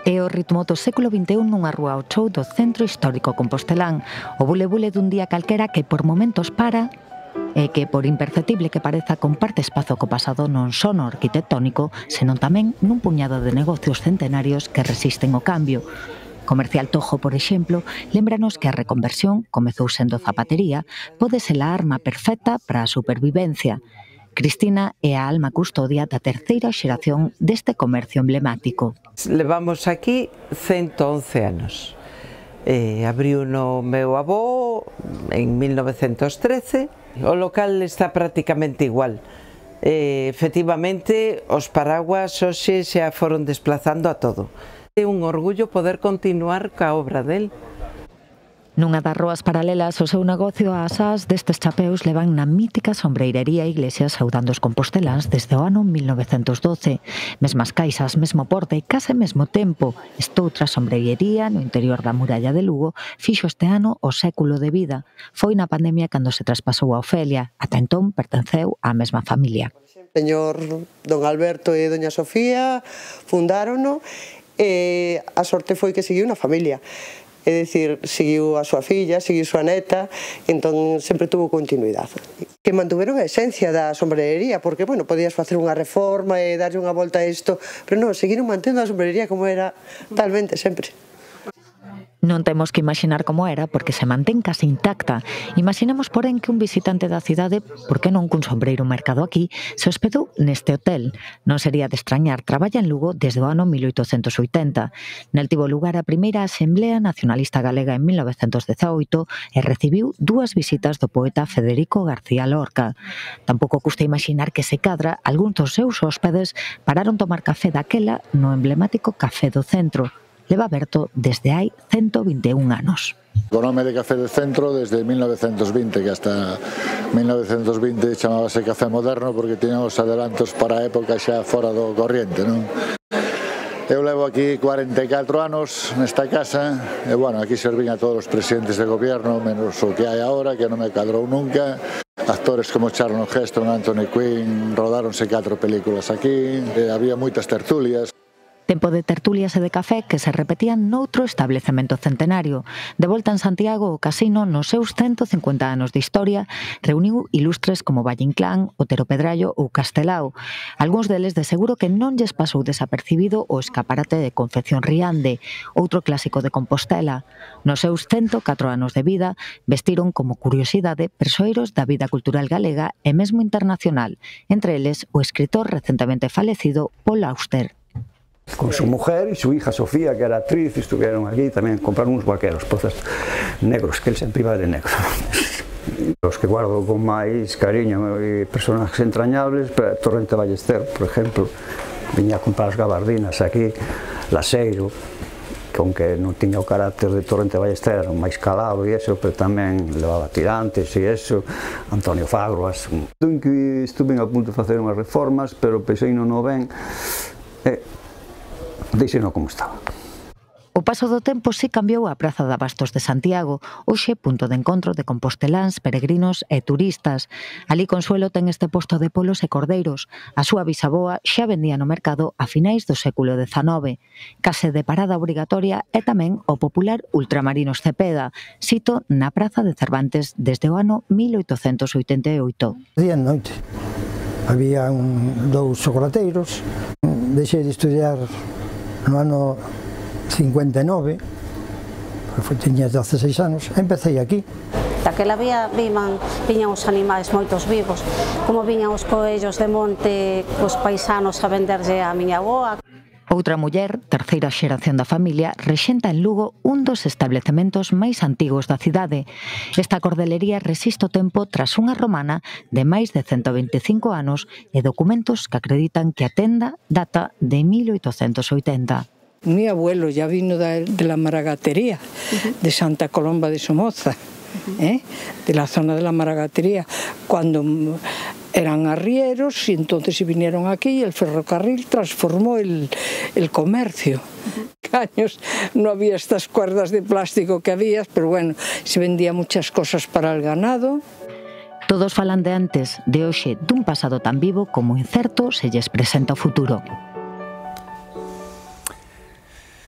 É o ritmo do século XXI nunha rúa ao chou do centro histórico compostelán, o bule-bule dun día calquera que por momentos para e que, por imperceptible que pareza, comparte espazo co pasado non só no arquitectónico, senón tamén nun puñado de negocios centenarios que resisten o cambio. Comercial Tojo, por exemplo, lémbranos que a reconversión comezou sendo zapatería, pode ser a arma perfecta para a supervivencia. Cristina é a alma custodia da terceira xeración deste comercio emblemático. Levamos aquí 111 anos. Abriu no meu avó en 1913. O local está prácticamente igual. Efectivamente, os paraguas hoxe xa foron desplazando a todo. É un orgullo poder continuar ca obra del. Nunha das roas paralelas, o seu negocio ás ás destes chapeus levan na mítica sombreirería Iglesias saudando os composteláns desde o ano 1912. Mesmas caixas, mesmo porte e case mesmo tempo. Estoutra sombreirería no interior da muralla de Lugo fixo este ano o século de vida. Foi na pandemia cando se traspasou a Ofelia. Ata entón pertenceu á mesma familia. Señor don Alberto e doña Sofía fundárono e a sorte foi que seguiu na familia. É dicir, seguiu a súa filla, seguiu a súa neta, entón sempre tuvo continuidade. Que mantuveron a esencia da sombrerería, porque, bueno, podías facer unha reforma e darlle unha volta a isto, pero non, seguiron mantendo a sombrerería como era talmente sempre. Non temos que imaginar como era porque se mantén case intacta. Imaginemos, porén, que un visitante da cidade, por que non cun sombreiro mercado aquí, se hospedou neste hotel. Non sería de extrañar, traballa en Lugo desde o ano 1880. Nel tivo lugar a primeira Asamblea Nacionalista Galega en 1918 e recibiu 2 visitas do poeta Federico García Lorca. Tampouco custa imaginar que se cadra algúns dos seus hóspedes pararon tomar café daquela no emblemático Café do Centro. Leva aberto desde hai 121 anos. O nome de Café do Centro desde 1920, que hasta 1920 chamábase Café Moderno porque tiñamos adelantos para a época xa fora do corriente, non? Eu levo aquí 44 anos nesta casa e, bueno, aquí servín a todos os presidentes de gobierno, menos o que hai agora, que non me cadrou nunca. Actores como Charlton Heston, Anthony Quinn, rodáronse 4 películas aquí, había moitas tertulias. Tempo de tertulias e de café que se repetían noutro establecemento centenario. De volta en Santiago, o casino, nos seus 150 anos de historia, reuniu ilustres como Valle Inclán, Otero Pedrallo ou Castelao. Algúns deles de seguro que non lles pasou desapercibido o escaparate de Confección Riande, outro clásico de Compostela. Nos seus 104 anos de vida, vestiron como curiosidade persoeiros da vida cultural galega e mesmo internacional, entre eles o escritor recentemente falecido Paul Auster. Con su mujer y su hija Sofía, que era actriz, estuvieron aquí, también compraron unos vaqueros, pozas negros, que él siempre iba de negro. Los que guardo con máis cariño y personajes entrañables, Torrente Ballester, por ejemplo, viña a comprar as gabardinas aquí, Laseiro, que aunque non tiña o carácter de Torrente Ballester, era máis calado e eso, pero tamén levaba tirantes e eso, Antonio Fagruas. Estuve a punto de facer unhas reformas, pero pensei non ben, deixeno como estaba. O paso do tempo si cambiou a Praza de Abastos de Santiago, hoxe punto de encontro de composteláns, peregrinos e turistas. Ali Consuelo ten este posto de polos e cordeiros. A súa bisaboa xa vendía no mercado a finais do século XIX. Case de parada obrigatoria é tamén o popular Ultramarinos Cepeda, sito na Praza de Cervantes desde o ano 1888. Día e noite. Había 2 chocolateiros. Deixei de estudiar no ano 59, tiña 16 anos, empecé aquí. Daquela viñan os animais moitos vivos, como viñan os coellos de monte, os paisanos a venderlle a miña avoa. Outra muller, terceira xeración da familia, rexenta en Lugo un dos establecementos máis antigos da cidade. Esta cordelería resiste o tempo tras unha romana de máis de 125 anos e documentos que acreditan que a tenda data de 1880. Mi abuelo ya vino de la maragatería, de Santa Colomba de Somoza, de la zona de la maragatería, cuando eran arrieros y entonces vinieron aquí y el ferrocarril transformó el comercio. Años no había estas cuerdas de plástico que había, pero bueno, se vendía muchas cosas para el ganado. Todos falan de antes, de hoxe, dun pasado tan vivo como incerto se lles presenta o futuro.